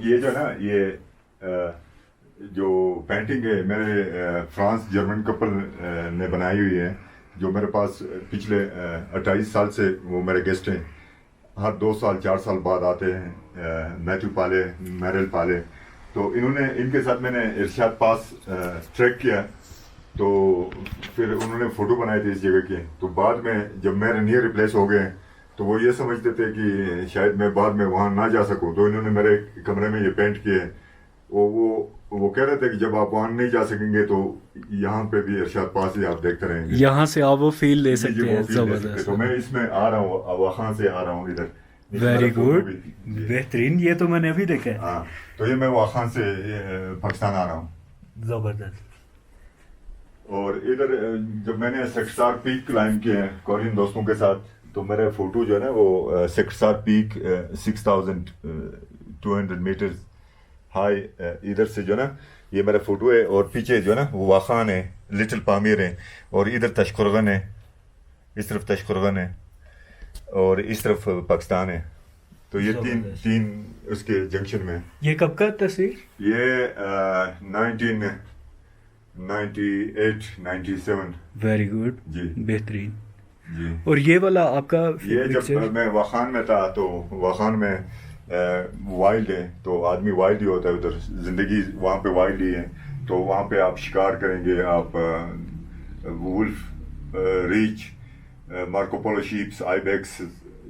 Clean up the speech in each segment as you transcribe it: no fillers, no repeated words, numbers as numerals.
ये जो है ना ये जो पेंटिंग है मेरे फ्रांस जर्मन कपल ने बनाई हुई है, जो मेरे पास पिछले 28 साल से वो मेरे गेस्ट हैं। हर 2 साल 4 साल बाद आते हैं। मैथ्यू पाले, मैरल पाले, तो इन्होंने इनके साथ मैंने इरशाद पास ट्रैक किया। तो फिर उन्होंने फ़ोटो बनाए थे इस जगह के। तो बाद में जब मेरे नियर रिप्लेस हो गए तो वो ये समझते थे कि शायद मैं बाद में वहाँ ना जा सकूँ, तो इन्होंने मेरे कमरे में ये पेंट किए। वो कह रहे थे कि जब आप वहाँ नहीं जा सकेंगे तो यहाँ पे भी इरशाद पास ही आप देखते रहेंगे। यहाँ से आप वो फील ले जी जी, सकते वो हैं। फील ले सकते। तो जबरदस्त, मैं इसमें आ रहा हूँ, वहाँ से आ रहा हूँ इधर। इसमें वेरी मेरा फोटो गुड, भी- जी। बेहतरीन। ये तो मैंने अभी देखा है। हाँ, तो ये मैं वहाँ से पाकिस्तान आ रहा हूँ। जबरदस्त। और इधर जब मैंने सेक्टार पीक क्लाइंब किया है कोरियन दोस्तों के साथ, तो मेरा फोटो जो है ना वो सेक्टार पीक 6200 मीटर हाई, इधर से जो है ना ये मेरा फोटो है। और पीछे जो है ना वो वाखान है, लिटिल पामीर है, और इधर तशकुरगन है, इस तरफ तशकुरगन है, और इस तरफ पाकिस्तान है। तो ये तीन जबरदस्त। तीन उसके जंक्शन में। ये कब का तस्वीर? ये 1998-97 वेरी गुड, जी बेहतरीन। जी। और ये वाला आपका ये जब पिक्चर? मैं वाखान में था, तो वाखान में वाइल्ड है, तो आदमी वाइल्ड ही होता है उधर, जिंदगी वहाँ पे वाइल्ड ही है। तो वहाँ पे आप शिकार करेंगे, आप वुल्फ, रीच, मार्कोपोलो शीप्स, आइबेक्स,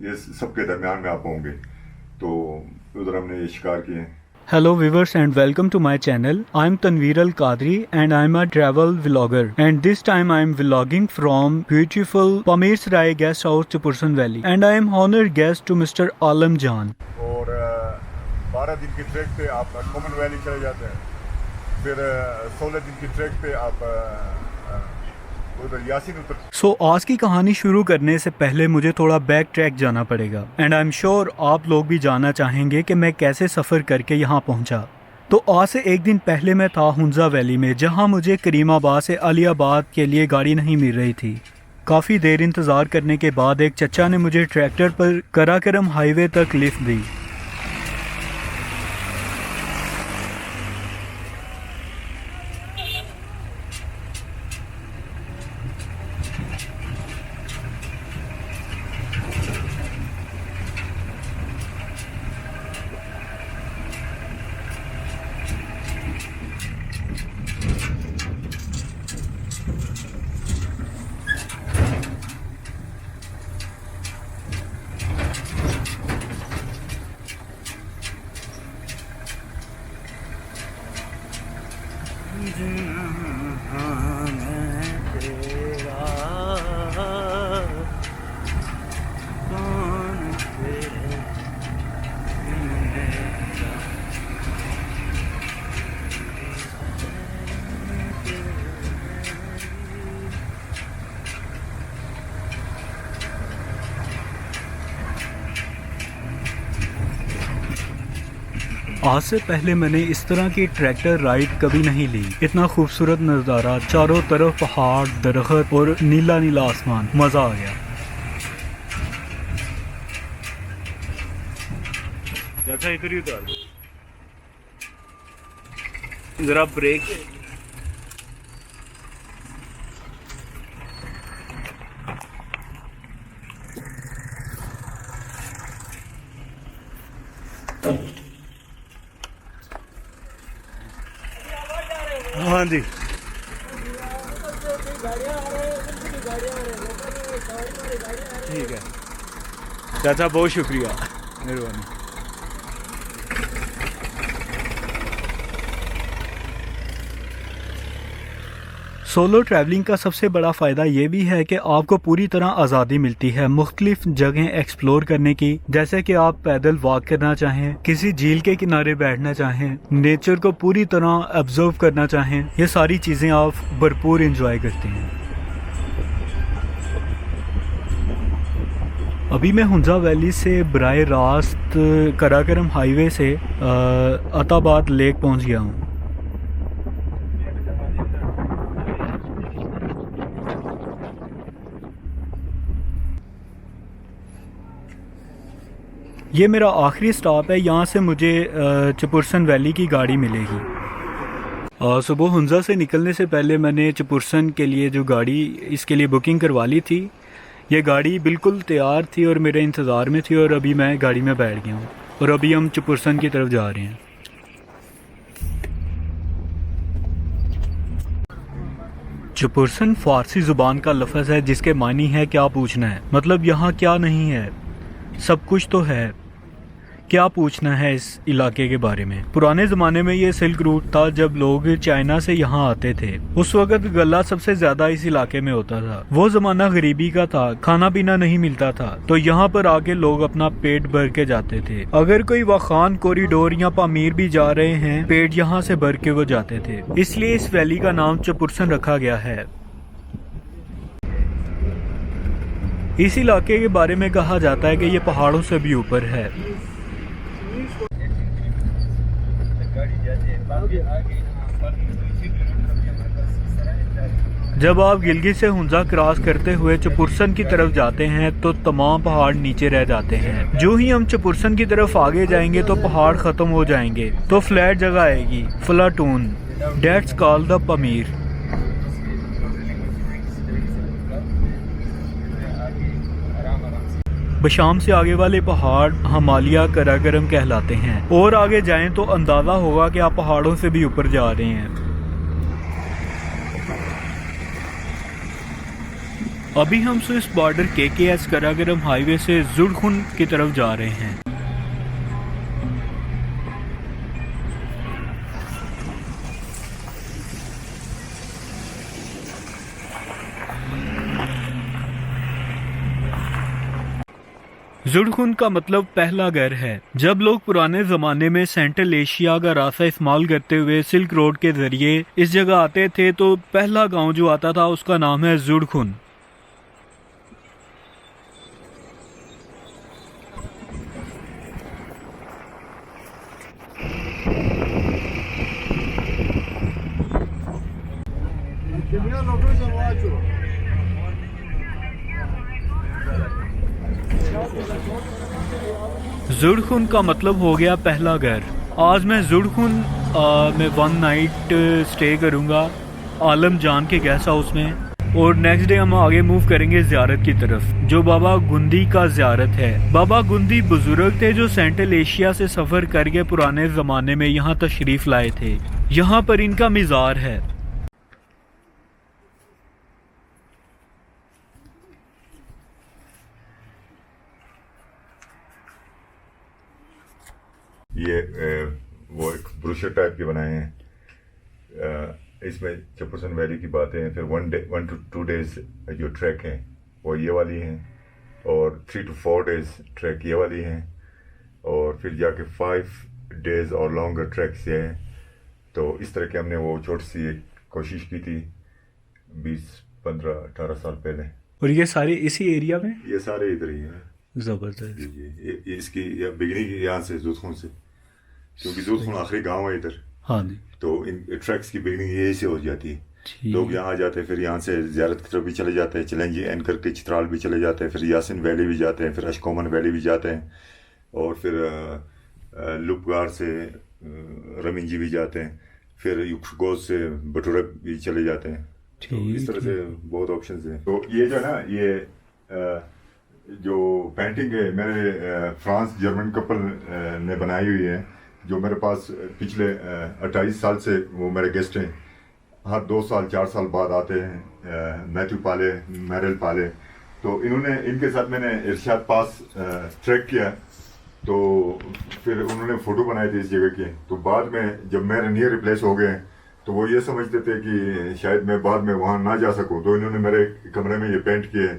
ये सबके दरमियान में आप होंगे। तो उधर हमने ये शिकार किए हैं। Hello viewers and welcome to my channel. I'm Tanveer Al Qadri and I'm a travel vlogger, and this time I'm vlogging from beautiful Pamir Sarai guest house Chapursan Valley, and I am honored guest to Mr. Alam Jan. और 12 दिन की track पे आप common valley चले जाते हैं। फिर 16 दिन की ट्रैक पे आप उधर यासीन उतर। So आज की कहानी शुरू करने से पहले मुझे थोड़ा बैक ट्रैक जाना पड़ेगा, एंड आई एम श्योर आप लोग भी जानना चाहेंगे कि मैं कैसे सफ़र करके यहाँ पहुँचा। तो आज से एक दिन पहले मैं था हुंजा वैली में, जहाँ मुझे करीमाबाद से अलियाबाद के लिए गाड़ी नहीं मिल रही थी। काफ़ी देर इंतज़ार करने के बाद एक चचा ने मुझे ट्रैक्टर पर कराकरम हाईवे तक लिफ्ट दी। आज से पहले मैंने इस तरह की ट्रैक्टर राइड कभी नहीं ली। इतना खूबसूरत नज़ारा, चारों तरफ पहाड़, दरख्त और नीला नीला आसमान, मज़ा आ गया। अच्छा इधर ही उतार दो, जरा ब्रेक। हाँ जी, ठीक है चाचा, बहुत शुक्रिया, मेहरबानी। सोलो ट्रैवलिंग का सबसे बड़ा फ़ायदा ये भी है कि आपको पूरी तरह आज़ादी मिलती है मुख्तलिफ जगह एक्सप्लोर करने की। जैसे कि आप पैदल वॉक करना चाहें, किसी झील के किनारे बैठना चाहें, नेचर को पूरी तरह ऑब्जर्व करना चाहें, ये सारी चीज़ें आप भरपूर इंजॉय करते हैं। अभी मैं हुंजा वैली से बराह रास्त कराकरम हाईवे से अताबाद लेक पहुंच गया हूँ। ये मेरा आखिरी स्टॉप है, यहाँ से मुझे चपुरसन वैली की गाड़ी मिलेगी। सुबह हुंजा से निकलने से पहले मैंने चपुरसन के लिए जो गाड़ी इसके लिए बुकिंग करवा ली थी। ये गाड़ी बिल्कुल तैयार थी और मेरे इंतज़ार में थी और अभी मैं गाड़ी में बैठ गया हूँ और अभी हम चपुरसन की तरफ जा रहे हैं। चपुरसन फ़ारसी ज़ुबान का लफ्ज़ है जिसके मानी है क्या पूछना है, मतलब यहाँ क्या नहीं है, सब कुछ तो है, क्या पूछना है इस इलाके के बारे में। पुराने ज़माने में ये सिल्क रूट था जब लोग चाइना से यहाँ आते थे। उस वक्त गला सबसे ज़्यादा इस इलाके में होता था। वो ज़माना गरीबी का था, खाना पीना नहीं मिलता था, तो यहाँ पर आके लोग अपना पेट भर के जाते थे। अगर कोई वाखान कॉरिडोर या पामीर भी जा रहे हैं, पेट यहाँ से भर के वो जाते थे, इसलिए इस वैली का नाम चपुरसन रखा गया है। इस इलाके के बारे में कहा जाता है कि ये पहाड़ों से भी ऊपर है। जब आप गिलगित से हुंजा क्रॉस करते हुए चपुरसन की तरफ जाते हैं तो तमाम पहाड़ नीचे रह जाते हैं। जो ही हम चपुरसन की तरफ आगे जाएंगे तो पहाड़ खत्म हो जाएंगे, तो फ्लैट जगह आएगी, फ्लाटून, डेट्स कॉल्ड द पमीर। बशाम से आगे वाले पहाड़ हमालिया करागरम कहलाते हैं और आगे जाएं तो अंदाजा होगा कि आप पहाड़ों से भी ऊपर जा रहे हैं। अभी हम स्विस बॉर्डर केकेएस करागरम हाईवे से जुड़खुन की तरफ जा रहे हैं। जुड़खुन का मतलब पहला घर है। जब लोग पुराने ज़माने में सेंट्रल एशिया का रास्ता इस्तेमाल करते हुए सिल्क रोड के ज़रिए इस जगह आते थे तो पहला गांव जो आता था उसका नाम है जुड़खुन। जुड़खुन का मतलब हो गया पहला घर। आज मैं जुड़खुन में 1 नाइट स्टे करूंगा आलम जान के गेस्ट हाउस में और नेक्स्ट डे हम आगे मूव करेंगे ज़ियारत की तरफ जो बाबा गुंदी का ज़ियारत है। बाबा गुंदी बुजुर्ग थे जो सेंट्रल एशिया से सफ़र करके पुराने ज़माने में यहाँ तशरीफ़ लाए थे। यहाँ पर इनका मिज़ार है। ये वो एक ब्रोशर टाइप के बनाए हैं। इसमें चपुरसन वैली की बातें हैं, फिर 1 to 2 days जो ट्रैक हैं वो ये वाली हैं और 3 to 4 days ट्रैक ये वाली हैं और फिर जाके 5 days और लॉन्गर ट्रैक से हैं। तो इस तरह के हमने वो छोटी सी एक कोशिश की थी 20-15-18 साल पहले। और ये सारे इसी एरिया में? ये सारे इधर ही हैं। ज़बरदस्त। ये इसकी बिगनिंग यहाँ से जुड़खुन से, क्योंकि जुड़खुन आखिरी गांव है इधर। हाँ जी। तो इन ट्रैक्स की बिगनिंग यही से हो जाती है। लोग यहाँ जाते हैं, फिर यहाँ से ज़ियारत की तरफ भी चले जाते हैं, चलेंजी एन करके चित्राल भी चले जाते हैं, फिर यासिन वैली भी जाते हैं, फिर अशकोमन वैली भी जाते हैं और फिर लुपगार से रमिंजी भी जाते हैं, फिर युक्सगोज से बटुरक भी चले जाते हैं। तो इस तरह से बहुत ऑप्शंस हैं। तो ये जो है ना, ये जो पेंटिंग है मेरे फ्रांस जर्मन कपल ने बनाई हुई है, जो मेरे पास पिछले 28 साल से वो मेरे गेस्ट हैं। हर 2 साल 4 साल बाद आते हैं। मैथ्यू पाले, मैरल पाले, तो इनके साथ मैंने इरशाद पास ट्रैक किया। तो फिर उन्होंने फ़ोटो बनाए थे इस जगह के। तो बाद में जब मेरे नियर रिप्लेस हो गए तो वो ये समझते थे कि शायद मैं बाद में वहाँ ना जा सकूँ, तो इन्होंने मेरे कमरे में ये पेंट किए।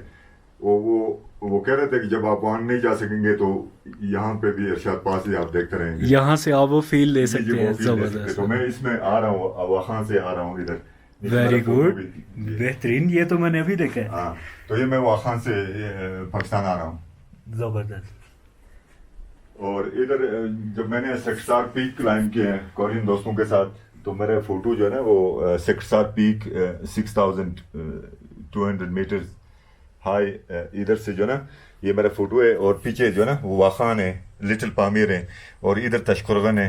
वो कह रहे थे कि जब आप वहाँ नहीं जा सकेंगे तो यहाँ पे भी इरशाद पास ही आप देखते रहेंगे, यहाँ से आप वो फील ले सकते हैं। जबरदस्त। तो मैं इसमें आ रहा हूँ, वहाँ से आ रहा हूँ इधर। वेरी गुड, बेहतरीन। ये तो मैंने अभी देखा है। हाँ, तो ये मैं वहाँ से पाकिस्तान आ रहा हूँ। जबरदस्त। और इधर जब मैंने सेक्टार पीक क्लाइंब किया है कोरियन दोस्तों के साथ, तो मेरा फोटो जो है ना वो सेक्टार पीक 6200 मीटर हाई, इधर से जो ना ये मेरा फोटो है और पीछे जो ना वो वाखान है लिटिल पामीर है, और इधर तशकुरगन है,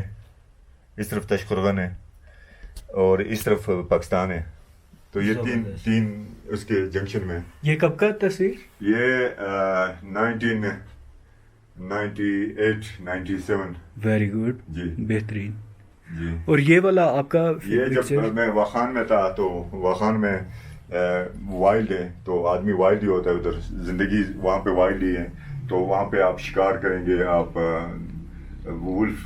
इस तरफ तशकुरगन है, और इस तरफ पाकिस्तान है। तो ये तीन जबरदस्त। तीन उसके जंक्शन में। ये कब का तस्वीर? ये 1998-97 वेरी गुड, जी बेहतरीन। जी। और ये वाला आपका ये जब पिक्चर? मैं वाखान में था, तो वाखान में वाइल्ड है, तो आदमी वाइल्ड ही होता है उधर, जिंदगी वहाँ पे वाइल्ड ही है। तो वहाँ पे आप शिकार करेंगे, आप वुल्फ,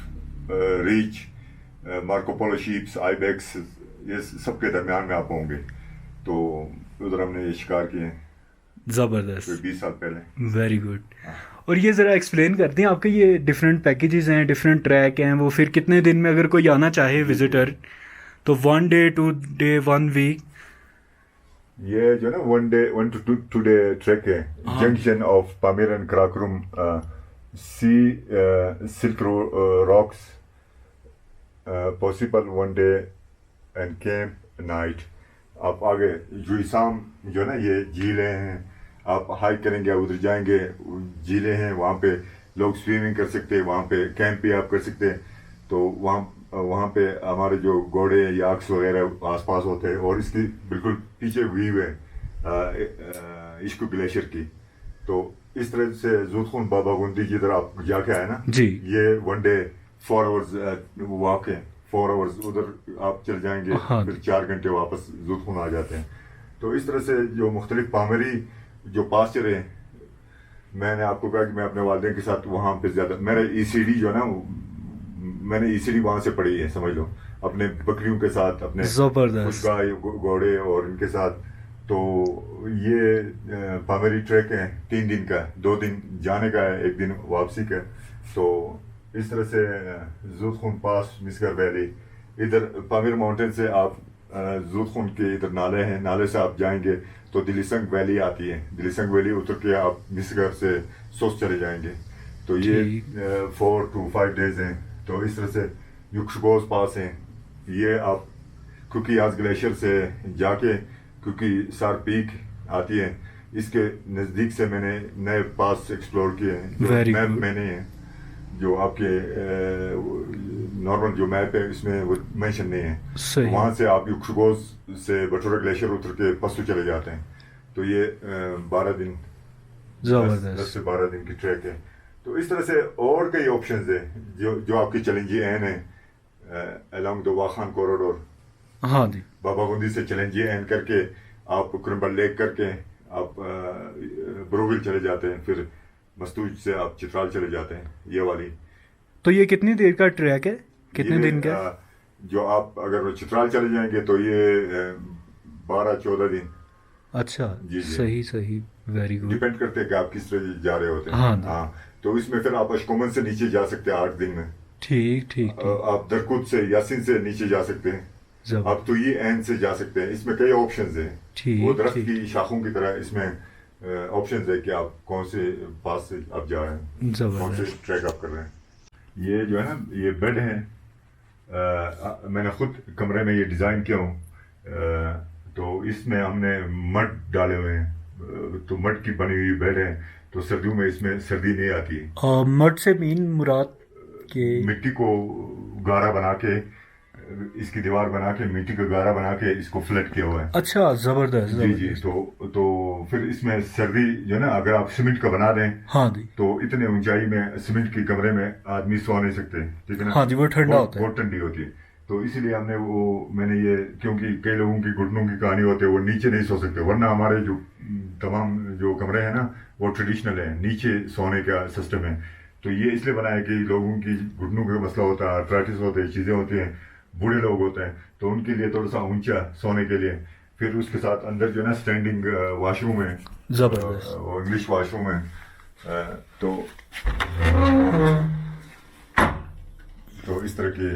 रीच, मार्कोपोलो शीप्स, आइबेक्स, ये सबके दरमियान में आप होंगे। तो उधर हमने ये शिकार किए ज़बरदस्त, 20 साल पहले। Very good. और ये ज़रा एक्सप्लेन करते हैं, आपके ये डिफरेंट पैकेजेस हैं, डिफरेंट ट्रैक हैं, वो फिर कितने दिन में अगर कोई आना चाहे विजिटर, तो 1 डे 2 डे 1 वीक? ये जो ना 1 to 2 डे ट्रैक है, हाँ। Junction of Pamir and Karakoram, see silk rocks, possible 1 day and camp night. आप आगे जुईसाम जो ना ये झीलें हैं, आप हाइक करेंगे, उधर जाएंगे, झीलें हैं, वहाँ पे लोग स्विमिंग कर सकते हैं, वहाँ पे कैंप भी आप कर सकते हैं। तो वहाँ पे हमारे जो घोड़े याक्स वगैरह आसपास होते हैं, और इसकी बिल्कुल पीछे व्यू है इश्कू ग्लेशियर की। तो इस तरह से जूतखून बाबा गुंदी जिधर आप जाके आए ना जी। ये 1 डे 4 आवर्स वॉक है, 4 आवर्स उधर आप चल जाएंगे, हाँ। फिर 4 घंटे वापस जूतखून आ जाते हैं। तो इस तरह से जो मुख्तलिफ पामरी जो पास्चर है, मैंने आपको कहा कि मैं अपने वालिदैन के साथ वहाँ पे ज़्यादा, मेरा ECD जो है ना, मैंने ECD वहाँ से पढ़ी है, समझ लो, अपने बकरियों के साथ, अपने ज़बरदस्त। गाय घोड़े और इनके साथ। तो ये पामेरी ट्रैक है 3 दिन का, 2 दिन जाने का है, 1 दिन वापसी का। तो इस तरह से जूतखून पास, मिसगर वैली, इधर पामीर माउंटेन से आप जूतखून के इधर नाले हैं, नाले से आप जाएंगे तो दिलीसंग वैली आती है, दिलीसंग वैली उतर के आप मिसगर से सोस चले जाएंगे। तो ये 4 to 5 डेज हैं। तो इस तरह से युक्शगोज पास हैं, ये आप क्योंकि आज ग्लेशियर से जाके क्योंकि सार पीक आती है, इसके नज़दीक से मैंने नए पास एक्सप्लोर किए हैं जो Very मैप good. मैंने हैं, जो आपके नॉर्मल जो मैप है इसमें वो मेंशन नहीं है। सही। वहाँ से आप युक्शगोज से बटोरा ग्लेशियर उतर के पसू चले जाते हैं। तो ये 12 दिन 10 ज़बरदस्त। से 12 दिन की ट्रैक है। तो इस तरह से और कई ऑप्शंस है जो आपकी चैलेंजी एन है अलोंग द वाखान कॉरिडोर। हाँ जी। बाबा गुंदी से चैलेंजी एन करके आप कुरम्बल लेक करके आप ब्रोविल चले जाते हैं, फिर मस्तूज से आप चित्राल चले जाते हैं, ये वाली। तो ये कितनी देर का ट्रैक है, कितने ये, दिन का? जो आप अगर चित्राल चले जाएंगे तो ये 12-14 दिन। अच्छा, जी, जी। सही सही, वेरी गुड। डिपेंड करते हैं कि आप किस तरह जा रहे होते हैं। हाँ। हाँ, तो इसमें फिर आप अशकोमन से नीचे जा सकते हैं 8 दिन में। ठीक ठीक ठीक, आप दरकुद से, यासिन से नीचे जा सकते हैं। जब आप तो ये एन से जा सकते हैं। इसमें कई ऑप्शंस हैं, ठीक, वो दरख्त ठीक। की शाखों की तरह इसमें ऑप्शंस है कि आप कौन से पास से आप जा रहे हैं, कौन से जबरदस्त। ट्रैक आप कर रहे हैं। ये जो है ना, ये बेड है, मैंने खुद कमरे में ये डिज़ाइन किया हूँ। तो इसमें हमने मड डाले हुए हैं, तो मड की बनी हुई बेड है, तो सर्दियों में इसमें सर्दी नहीं आती है। मड से मीन मुराद के? मिट्टी को गारा बना के, इसकी दीवार बना के, मिट्टी का गारा बना के इसको फ्लैट किया हुआ है। अच्छा, जबरदस्त जी जी। जबरदस्त। तो फिर इसमें सर्दी जो है ना, अगर आप सीमेंट का बना दें हाँ जी। तो इतने ऊंचाई में सीमेंट के कमरे में आदमी सो नहीं सकते, ठीक है ना। हाँ जी, वो ठंडा होता है। बहुत ठंडी होती है। तो इसीलिए मैंने ये, क्योंकि कई लोगों की घुटनों की कहानी होती है, वो नीचे नहीं सो सकते, वरना हमारे जो तमाम जो कमरे हैं ना वो ट्रेडिशनल है, नीचे सोने का सिस्टम है। तो ये इसलिए बनाया कि लोगों की घुटनों का मसला होता है, आर्थराइटिस होते हैं, चीज़ें होती हैं, बूढ़े लोग होते हैं, तो उनके लिए थोड़ा सा ऊंचा सोने के लिए। फिर उसके साथ अंदर जो है ना स्टैंडिंग वॉशरूम है, जबरदस्त। वो इंग्लिश वॉशरूम है। तो इस तरह के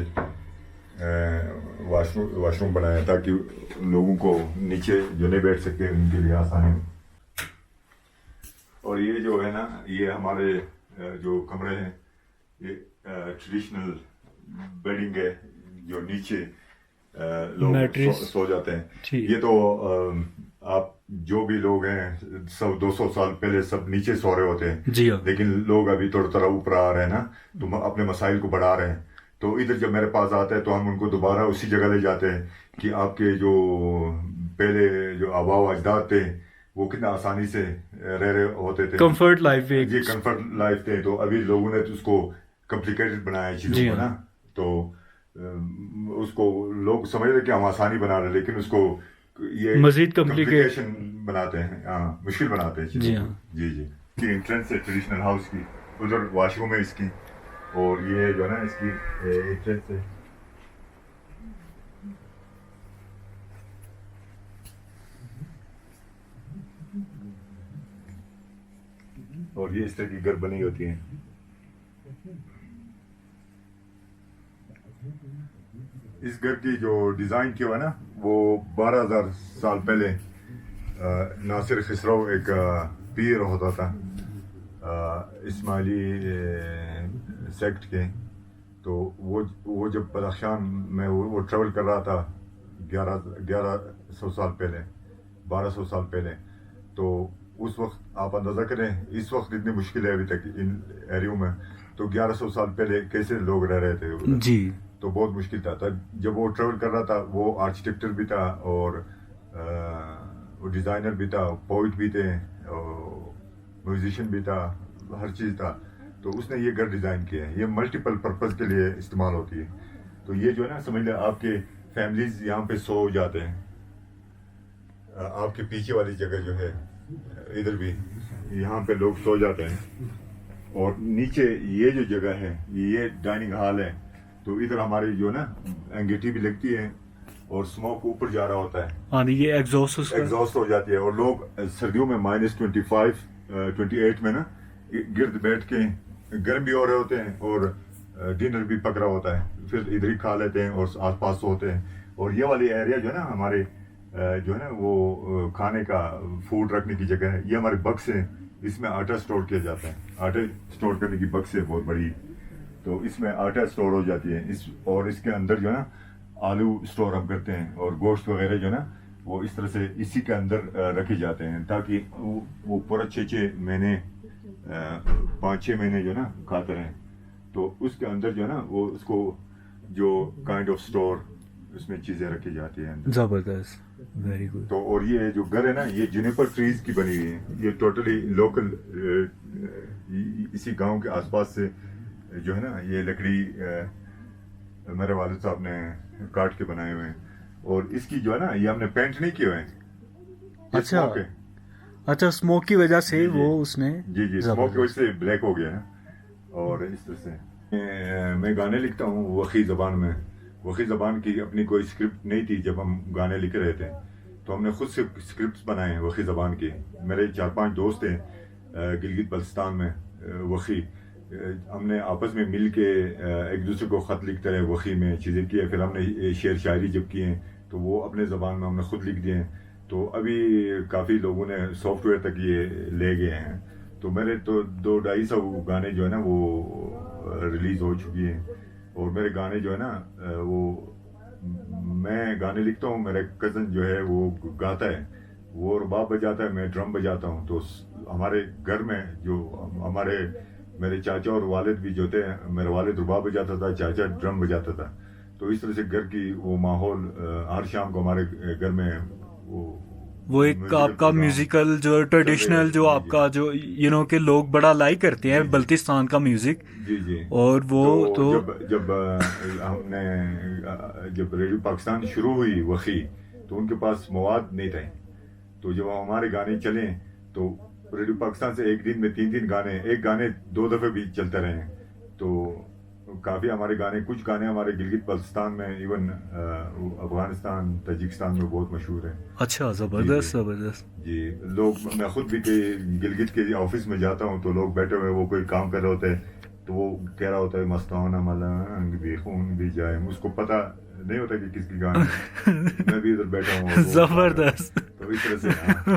वॉशरूम बनाया ताकि लोगों को नीचे जो नहीं बैठ सकते उनके लिए आसानी हो। और ये जो है ना, ये हमारे जो कमरे हैं, ये ट्रेडिशनल बेडिंग है, जो नीचे लोग Mattress। सो जाते हैं। ठीक। ये तो आप जो भी लोग हैं 100-200 साल पहले सब नीचे सो रहे होते हैं, जी हाँ। लेकिन लोग अभी थोड़ा थोड़ा ऊपर आ रहे हैं ना, तो अपने मसाइल को बढ़ा रहे हैं। तो इधर जब मेरे पास आता है तो हम उनको दोबारा उसी जगह ले जाते हैं कि आपके जो पहले जो आबा अजदाद थे वो कितना आसानी से रह रहे होते थे, कंफर्ट लाइफ ये एक। कंफर्ट लाइफ थे। तो अभी लोगों ने तो उसको कॉम्प्लिकेटेड बनाया जी चीज़ों को हाँ। ना, तो उसको लोग समझ रहे कि हम आसानी बना रहे हैं, लेकिन उसको ये मजीद complicated। complication बनाते हैं, हाँ मुश्किल बनाते हैं जी चीज़ों हाँ। को। जी जी, की एंट्रेंस है ट्रेडिशनल हाउस की, उधर वॉशरूम है इसकी, और ये जो है ना इसकी एंट्रेंस है। और ये इस तरह की घर बनी होती है। इस घर की जो डिज़ाइन किया हुआ है ना, वो 12,000 साल पहले नासिर खसरो एक पीर होता था इस्माइली सेक्ट के। तो वो जब बदख्शान में वो ट्रेवल कर रहा था 1100 साल पहले, 1200 साल पहले, तो उस वक्त आप अंदाज़ा करें इस वक्त इतनी मुश्किल है अभी तक इन एरियो में, तो 1100 साल पहले कैसे लोग रह रहे थे उधर। जी। तो बहुत मुश्किल था। तब जब वो ट्रेवल कर रहा था, वो आर्किटेक्टर भी था और वो डिज़ाइनर भी था, पोइट भी थे, म्यूजिशियन भी था, हर चीज़ था। तो उसने ये घर डिज़ाइन किया है। ये मल्टीपल पर्पज़ के लिए इस्तेमाल होती है। तो ये जो है ना, समझ लें आपके फैमिलीज यहाँ पे सो जाते हैं। आपके पीछे वाली जगह जो है इधर भी, यहाँ पे लोग सो जाते हैं। और नीचे ये जो जगह है ये डाइनिंग हॉल है। तो इधर हमारी जो ना अंगीठी भी लगती है और स्मोक ऊपर जा रहा होता है, हाँ ये एग्जॉस्ट हो जाती है। और लोग सर्दियों में -25, 28 में ना गिर्द बैठ के गर्म भी हो रहे होते हैं और डिनर भी पक रहा होता है, फिर इधर ही खा लेते हैं और आसपास सोते हैं। और ये वाली एरिया जो है ना हमारे जो है ना वो खाने का फूड रखने की जगह है। ये हमारे बक्स है, इसमें आटा स्टोर किया जाता है। आटे स्टोर करने की बक्स है बहुत बड़ी, तो इसमें आटा स्टोर हो जाती है। और इसके अंदर जो है ना आलू स्टोर हम करते हैं, और गोश्त वगैरह जो है ना वो इस तरह से इसी के अंदर रखे जाते हैं, ताकि वो पूरा 6 महीने 5-6 महीने जो है ना खाते रहें। तो उसके अंदर जो है ना वो उसको जो काइंड ऑफ स्टोर उसमें चीज़ें रखी जाती हैं अंदर। जबरदस्त, वेरी गुड। तो और ये जो घर है ना ये जुनिपर ट्रीज की बनी हुई है। ये टोटली लोकल इसी गांव के आसपास से जो है ना ये लकड़ी मेरे वालिद साहब ने काट के बनाए हुए हैं। और इसकी जो है ना ये हमने पेंट नहीं किए हुए हैं। ये अच्छा। smoke है। अच्छा, स्मोक की वजह से जी, वो उसने जी जी, स्मोक की वजह से ब्लैक हो गया है। और इस तरह से मैं गाने लिखता हूँ वखी ज़बान में। वखी ज़बान की अपनी कोई स्क्रिप्ट नहीं थी जब हम गाने लिख रहे थे, तो हमने खुद से स्क्रिप्ट्स बनाए हैं वखी ज़बान के। मेरे 4-5 दोस्त हैं गिलगित बल्तिस्तान में वखी। हमने आपस में मिल के एक दूसरे को ख़त लिखते रहे, वखी में चीज़ें की। फिर हमने शेर शायरी जब किए हैं तो वो अपने ज़बान में हमने खुद लिख दिए हैं। तो अभी काफ़ी लोगों ने सॉफ्टवेयर तक ये ले गए हैं। तो मेरे तो 200-250 गाने जो है ना वो रिलीज़ हो चुकी हैं। और मेरे गाने जो है ना वो मैं गाने लिखता हूँ, मेरा कज़न जो है वो गाता है, वो रुबाब बजाता है, मैं ड्रम बजाता हूँ। तो हमारे घर में जो मेरे चाचा और वालिद भी जो थे, मेरा वालिद रुबाब बजाता था, चाचा ड्रम बजाता था। तो इस तरह से घर की वो माहौल हर शाम को हमारे घर में वो एक आपका म्यूजिकल जो ट्रेडिशनल जो आपका जो के लोग बड़ा लाइक करते हैं बल्तिस्तान का म्यूजिक। जी जी। और वो तो जब रेडियो पाकिस्तान शुरू हुई वखी, तो उनके पास मवाद नहीं थे। तो जब हमारे गाने चले तो रेडियो पाकिस्तान से एक दिन में 3 गाने, एक गाने 2 दफ़े भी चलते रहे। तो काफ़ी हमारे गाने, कुछ गाने हमारे गिलगित बल्तिस्तान में, इवन अफगानिस्तान, ताजिकिस्तान में बहुत मशहूर है। अच्छा, ज़बरदस्त ज़बरदस्त। जी, लोग, मैं खुद भी गिलगित के ऑफिस में जाता हूँ तो लोग बैठे हुए, वो कोई काम कर रहे होते हैं, तो वो कह रहा होता है मस्ताना मलंग भी खून भी जाए, उसको पता नहीं होता कि किसकी गाना है। मैं भी इधर बैठा हूँ। जबरदस्त। तो इस तरह से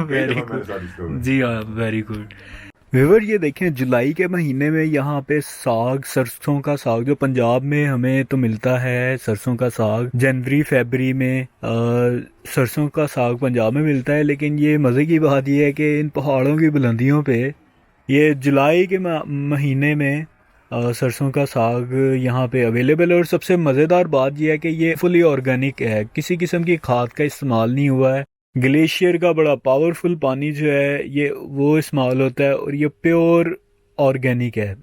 वेरी गुड। जी हाँ, वेरी गुड। व्यूअर ये देखें, जुलाई के महीने में यहाँ पे साग, सरसों का साग, जो पंजाब में हमें तो मिलता है सरसों का साग, जनवरी फरवरी में सरसों का साग पंजाब में मिलता है। लेकिन ये मज़े की बात ये है कि इन पहाड़ों की बुलंदियों पे ये जुलाई के महीने में सरसों का साग यहाँ पे अवेलेबल है। और सबसे मज़ेदार बात यह है कि ये फुली ऑर्गेनिक है, किसी किस्म की खाद का इस्तेमाल नहीं हुआ है। ग्लेशियर का बड़ा पावरफुल पानी जो है ये वो इस्तेमाल होता है और ये प्योर ऑर्गेनिक है।